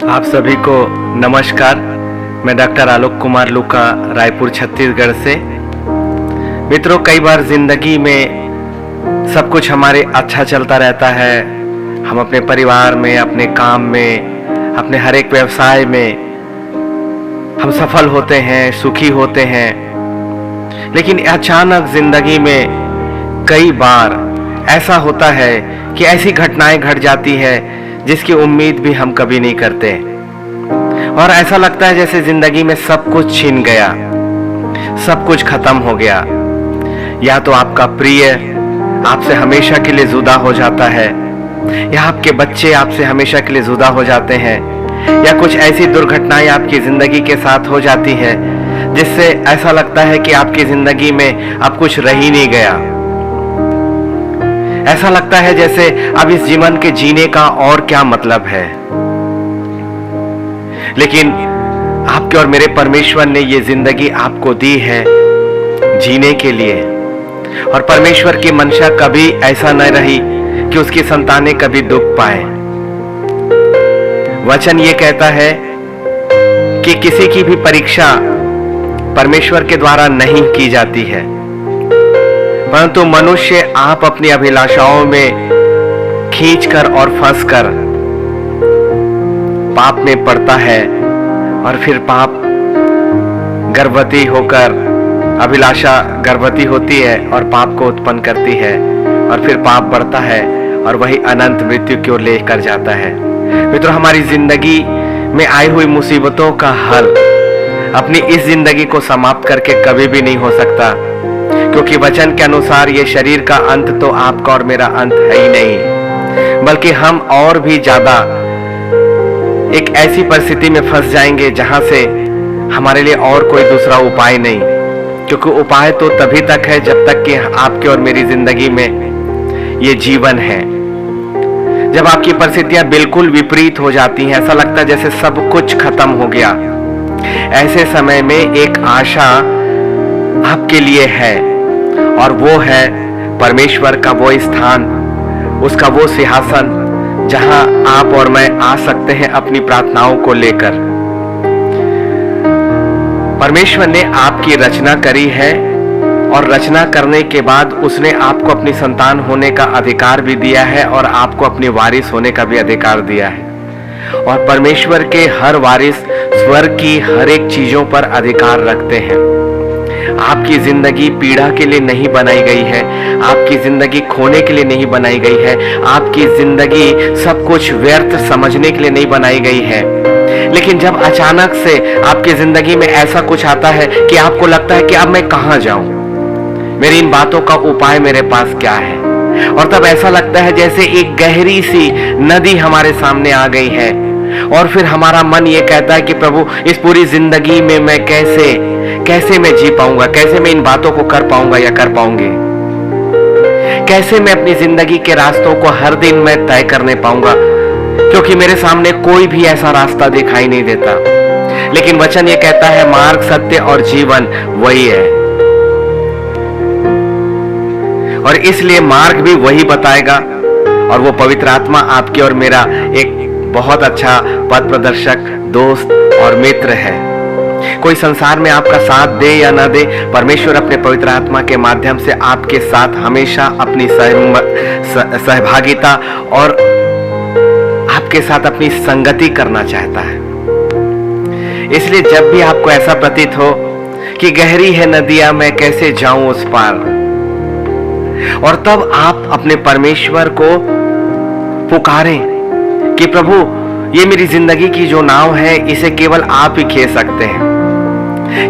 आप सभी को नमस्कार। मैं डॉक्टर आलोक कुमार लूका, रायपुर छत्तीसगढ़ से। मित्रों, कई बार जिंदगी में सब कुछ हमारे अच्छा चलता रहता है। हम अपने परिवार में, अपने काम में, अपने हर एक व्यवसाय में हम सफल होते हैं, सुखी होते हैं। लेकिन अचानक जिंदगी में कई बार ऐसा होता है कि ऐसी घटनाएं घट जाती है जिसकी उम्मीद भी हम कभी नहीं करते, और ऐसा लगता है जैसे जिंदगी में सब कुछ छिन गया, सब कुछ खत्म हो गया। या तो आपका प्रिय आपसे हमेशा के लिए जुदा हो जाता है, या आपके बच्चे आपसे हमेशा के लिए जुदा हो जाते हैं, या कुछ ऐसी दुर्घटनाएं आपकी जिंदगी के साथ हो जाती है जिससे ऐसा लगता है कि आपकी जिंदगी में अब कुछ रह ही नहीं गया। ऐसा लगता है जैसे अब इस जीवन के जीने का और क्या मतलब है। लेकिन आपके और मेरे परमेश्वर ने ये जिंदगी आपको दी है जीने के लिए, और परमेश्वर की मंशा कभी ऐसा न रही कि उसकी संतानें कभी दुख पाए। वचन ये कहता है कि किसी की भी परीक्षा परमेश्वर के द्वारा नहीं की जाती है, परंतु मनुष्य आप अपनी अभिलाषाओं में खींचकर और फंसकर पाप में पड़ता है, और फिर पाप गर्भवती होकर, अभिलाषा गर्भवती होती है और पाप को उत्पन्न करती है, और फिर पाप बढ़ता है और वही अनंत मृत्यु की ओर लेकर जाता है। मित्रों, हमारी जिंदगी में आई हुई मुसीबतों का हल अपनी इस जिंदगी को समाप्त करके कभी भी नहीं हो सकता, क्योंकि वचन के अनुसार ये शरीर का अंत तो आपका और मेरा अंत है ही नहीं, बल्कि हम और भी ज्यादा एक ऐसी परिस्थिति में फंस जाएंगे जहां से हमारे लिए और कोई दूसरा उपाय नहीं। क्योंकि उपाय तो तभी तक है जब तक कि आपके और मेरी जिंदगी में ये जीवन है। जब आपकी परिस्थितियां बिल्कुल विपरीत हो जाती हैं, ऐसा लगता है जैसे सब कुछ खत्म हो गया, ऐसे समय में एक आशा आपके लिए है, और वो है परमेश्वर का वो स्थान, उसका वो सिंहासन जहां आप और मैं आ सकते हैं अपनी प्रार्थनाओं को लेकर। परमेश्वर ने आपकी रचना करी है, और रचना करने के बाद उसने आपको अपनी संतान होने का अधिकार भी दिया है, और आपको अपनी वारिस होने का भी अधिकार दिया है। और परमेश्वर के हर वारिस स्वर्ग की हर एक चीजों पर अधिकार रखते हैं। आपकी जिंदगी पीड़ा के लिए नहीं बनाई गई है, आपकी जिंदगी खोने के लिए नहीं बनाई गई है, आपकी जिंदगी सब कुछ व्यर्थ समझने के लिए नहीं बनाई गई है। लेकिन जब अचानक से आपकी जिंदगी में ऐसा कुछ आता है कि आपको लगता है कि अब मैं कहां जाऊं, मेरी इन बातों का उपाय मेरे पास क्या है, और तब ऐसा लगता है जैसे एक गहरी सी नदी हमारे सामने आ गई है, और फिर हमारा मन ये कहता है कि प्रभु, इस पूरी जिंदगी में मैं कैसे मैं जी पाऊंगा, कैसे मैं इन बातों को कर पाऊंगा या कर पाऊंगी, कैसे मैं अपनी जिंदगी के रास्तों को हर दिन मैं तय करने पाऊंगा, क्योंकि मेरे सामने कोई भी ऐसा रास्ता दिखाई नहीं देता। लेकिन वचन ये कहता है मार्ग, सत्य और जीवन वही है, और इसलिए मार्ग भी वही बताएगा, और वो पवित्र आत्मा आपके और मेरा एक बहुत अच्छा पथ प्रदर्शक, दोस्त और मित्र है। कोई संसार में आपका साथ दे या ना दे, परमेश्वर अपने पवित्र आत्मा के माध्यम से आपके साथ हमेशा अपनी सहभागिता और आपके साथ अपनी संगति करना चाहता है। इसलिए जब भी आपको ऐसा प्रतीत हो कि गहरी है नदियां, मैं कैसे जाऊं उस पार, और तब आप अपने परमेश्वर को पुकारें कि प्रभु, ये मेरी जिंदगी की जो नाव है इसे केवल आप ही खे सकते हैं,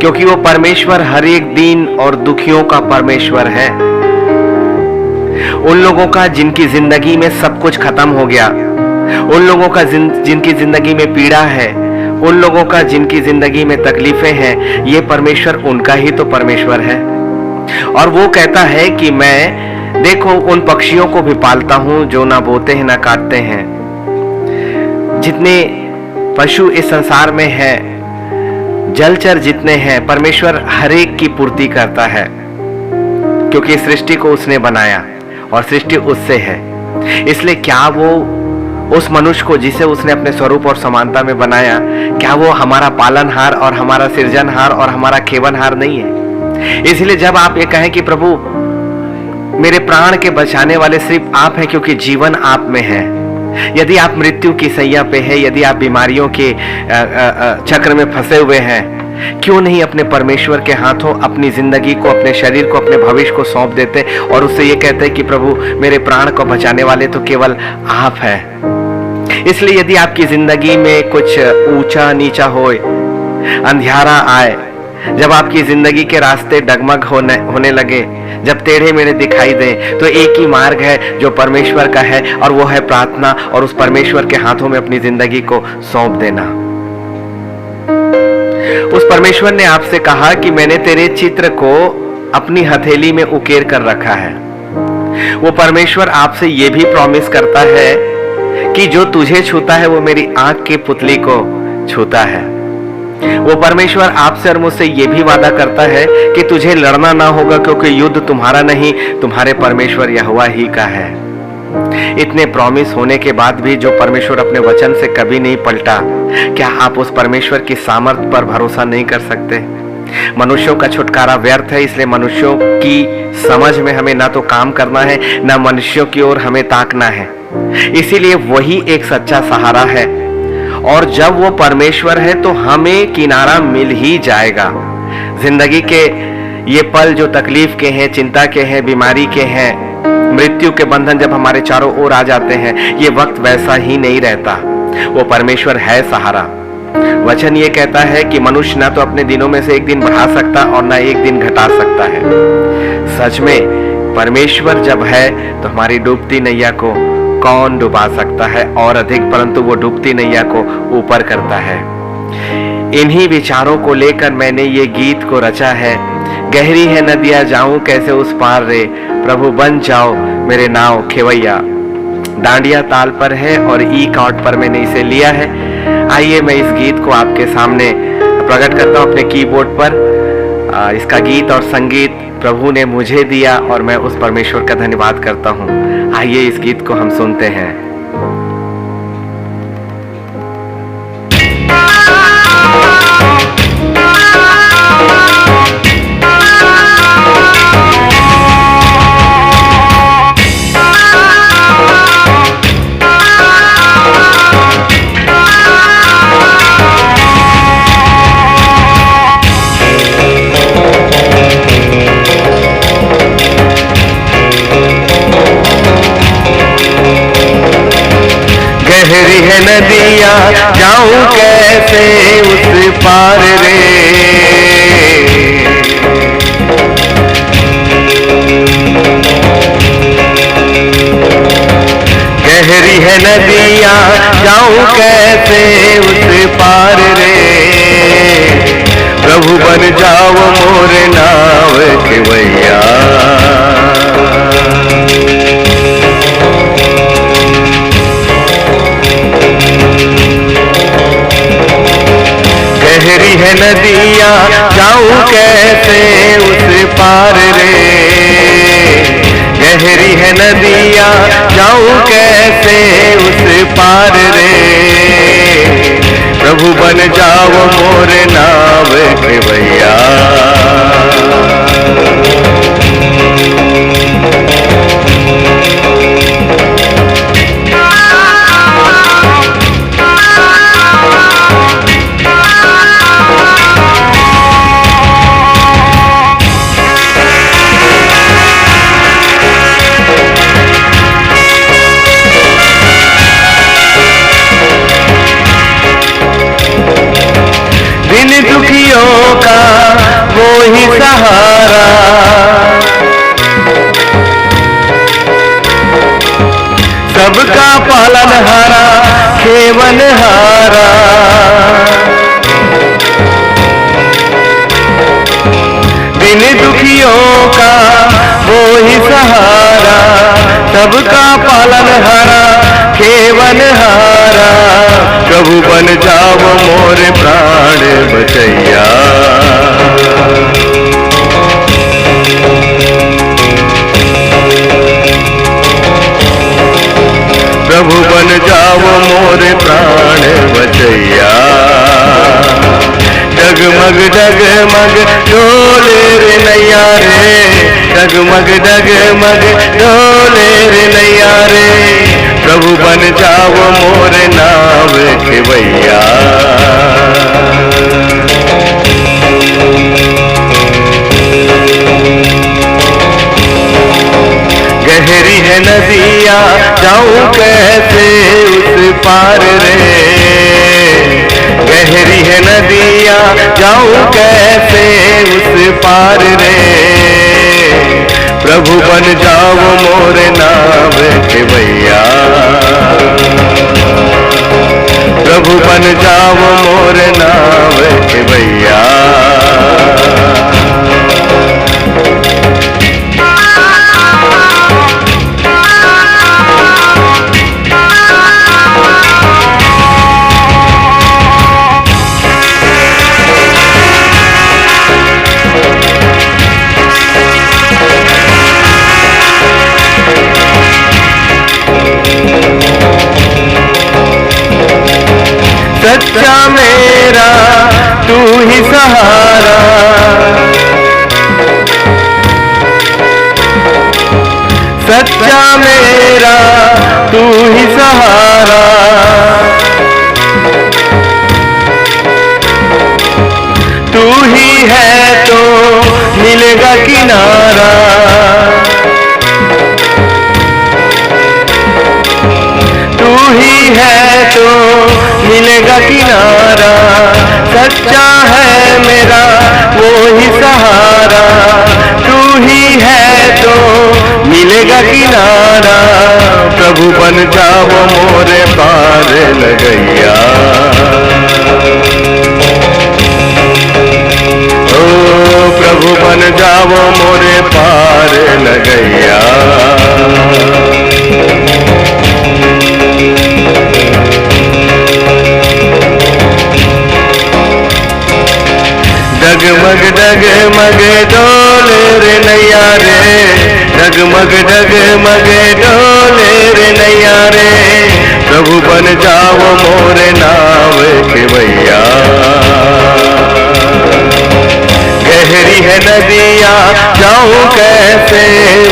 क्योंकि वो परमेश्वर हर एक दीन और दुखियों का परमेश्वर है। उन लोगों का जिनकी जिंदगी में सब कुछ खत्म हो गया, उन लोगों का जिनकी जिंदगी में पीड़ा है, उन लोगों का जिनकी जिंदगी में तकलीफें हैं, ये परमेश्वर उनका ही तो परमेश्वर है। और वो कहता है कि मैं देखो उन पक्षियों को भी पालता हूं जो ना बोते हैं ना काटते हैं। जितने पशु इस संसार में हैं, जलचर जितने हैं, परमेश्वर हर एक की पूर्ति करता है, क्योंकि सृष्टि को उसने बनाया और सृष्टि उससे है। इसलिए क्या वो उस मनुष्य को जिसे उसने अपने स्वरूप और समानता में बनाया, क्या वो हमारा पालनहार और हमारा सृजनहार और हमारा खेवनहार नहीं है? इसलिए जब आप ये कहें कि प्रभु मेरे प्राण के बचाने वाले सिर्फ आप हैं, क्योंकि जीवन आप में है। यदि आप मृत्यु की सैया पे है, यदि आप बीमारियों के चक्र में फंसे हुए हैं, क्यों नहीं अपने परमेश्वर के हाथों अपनी जिंदगी को, अपने शरीर को, अपने भविष्य को सौंप देते और उससे ये कहते कि प्रभु मेरे प्राण को बचाने वाले तो केवल आप हैं। इसलिए यदि आपकी जिंदगी में कुछ ऊंचा नीचा होए, अंधियारा आए, जब आपकी जिंदगी के रास्ते डगमग होने लगे, जब टेढ़े मेढ़े दिखाई दें, तो एक ही मार्ग है जो परमेश्वर का है, और वो है प्रार्थना और उस परमेश्वर के हाथों में अपनी जिंदगी को सौंप देना। उस परमेश्वर ने आपसे कहा कि मैंने तेरे चित्र को अपनी हथेली में उकेर कर रखा है। वो परमेश्वर आपसे ये भी प्रॉमिस करता है कि जो तुझे छूता है वो मेरी आंख की पुतली को छूता है। वो परमेश्वर आपसे और मुझसे ये भी वादा करता है कि तुझे लड़ना ना होगा, क्योंकि युद्ध तुम्हारा नहीं, तुम्हारे परमेश्वर यहोवा ही का है। इतने प्रॉमिस होने के बाद भी जो परमेश्वर अपने वचन से कभी नहीं पलटा, क्या आप उस परमेश्वर की सामर्थ्य पर भरोसा नहीं कर सकते? मनुष्यों का छुटकारा व्यर्थ है, इसलिए मनुष्यों की समझ में हमें ना तो काम करना है, ना मनुष्यों की ओर हमें ताकना है। इसीलिए वही एक सच्चा सहारा है, और जब वो परमेश्वर है तो हमें किनारा मिल ही जाएगा। जिंदगी के ये पल जो तकलीफ के हैं, चिंता के हैं, बीमारी के हैं, मृत्यु के बंधन जब हमारे चारों ओर आ जाते हैं, ये वक्त वैसा ही नहीं रहता। वो परमेश्वर है सहारा। वचन ये कहता है कि मनुष्य ना तो अपने दिनों में से एक दिन बढ़ा सकता और ना एक दिन घटा सकता है। सच में परमेश्वर जब है तो हमारी डूबती नैया को कौन डुबा सकता है, और अधिक, परंतु वो डूबती नैया को ऊपर करता है। इन्हीं विचारों को लेकर मैंने ये गीत को रचा है। गहरी है नदियां, जाऊं कैसे उस पार रे, प्रभु बन जाओ मेरे नाव खेवैया। डांडिया ताल पर है और ई कॉर्ड पर मैंने इसे लिया है। आइए मैं इस गीत को आपके सामने प्रकट करता हूँ अपने कीबोर्ड पर। इसका गीत और संगीत प्रभु ने मुझे दिया और मैं उस परमेश्वर का धन्यवाद करता हूँ। आइए इस गीत को हम सुनते हैं। गहरी है नदियाँ, जाऊं कैसे उस पार रे, गहरी है नदियाँ, जाऊं कैसे उस पार रे, प्रभु बन जाओ मोर नाव खेवैया। गहरी है नदियाँ, जाऊं कैसे उस पार रे, गहरी है नदियाँ, जाऊं कैसे उस पार रे, प्रभु बन जाओ मोर नाव खेवैया। दुखियों का वो ही सहारा, सबका पालनहारा खेवनहारा, दिन दुखियों का वो ही सहारा, सबका पालनहारा खेवनहारा, प्रभु बन जाओ मोर प्राण बचैया। प्रभु बन जाओ डगमग डगमग डोले रे नैया रे, डगमग डगमग डोले रे नैया रे। प्रभु बन जाओ मोर नाव खेवैया। गहरी है नदिया जाऊं कैसे उस पार रे, गहरी है नदिया जाऊं कैसे उस पार रे। प्रभु बन जाओ मोर नाव खेवैया, प्रभु बन जाओ मोर नाव खेवैया। सच्चा मेरा तू ही सहारा, सच्चा मेरा तू ही सहारा। तू ही है तो मिलेगा किनारा, तू ही है तो मिलेगा किनारा। सच्चा है मेरा वो ही सहारा, तू ही है तो मिलेगा किनारा। प्रभु बन जाओ मोरे पार लगैया, ओ प्रभु बन जाओ मोरे पार लगैया। डगमग डगमग डोले रे नैया रे, डगमग डगमग डोले रे नैया रे। प्रभु बन जाओ मोरे नाव खेवैया। गहरी है नदिया जाऊं कैसे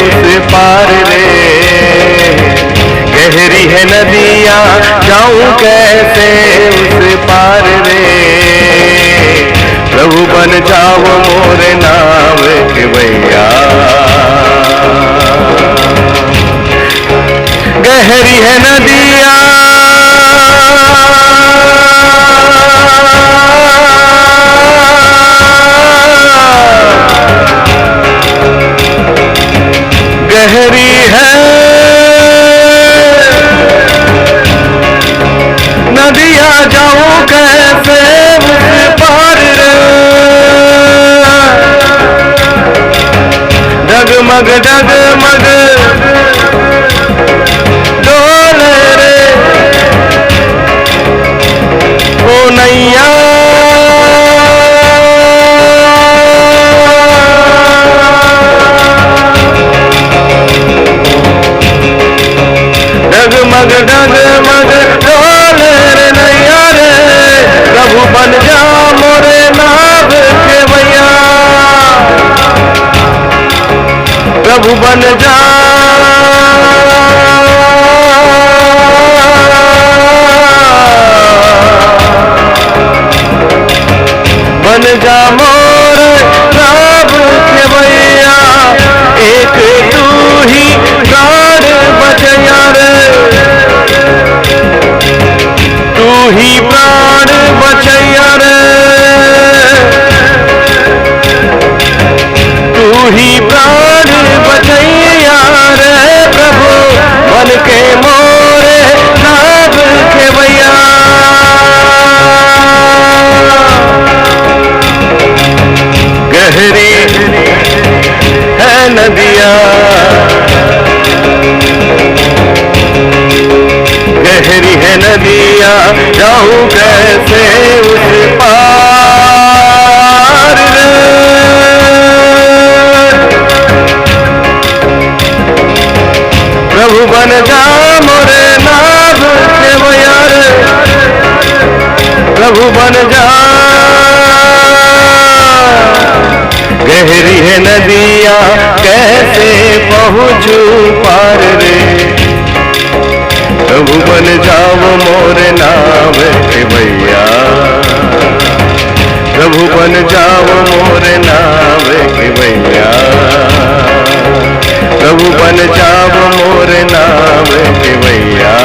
उस पार रे, गहरी है नदिया जाऊं कैसे उस पार रे। प्रभु बन जाओ मोर नाव खेवैया। गहरी है नदिया गहरी है नदिया जाऊं कैसे उस पार रे। डगमग डगमग डोले रे ओ नैया। डगमग डगमग डोले रे नैया रे। प्रभु बन जा मोरे नाव खेवैया, प्रभु बन जा बन जा मोरे नाव खेवैया। एक तू ही प्राण बचैया रे, तू ही प्राण बचैया रे, तू ही प्राण बचैया रे। प्रभु बन के मोरे नाव खेवैया। गहरी है नदिया, गहरी है नदिया जाऊं कैसे उस पार रे। प्रभु बन जा मोरे नाव खेवैया रे, प्रभु बन जा गहरी है नदियाँ कैसे पहुँचूं पार रे, प्रभु बन जाओ मोर नाव के भैया, प्रभु बन जाओ मोर नाव के भैया, प्रभु बन जाओ मोर नाव के भैया।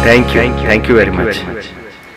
Thank you very much.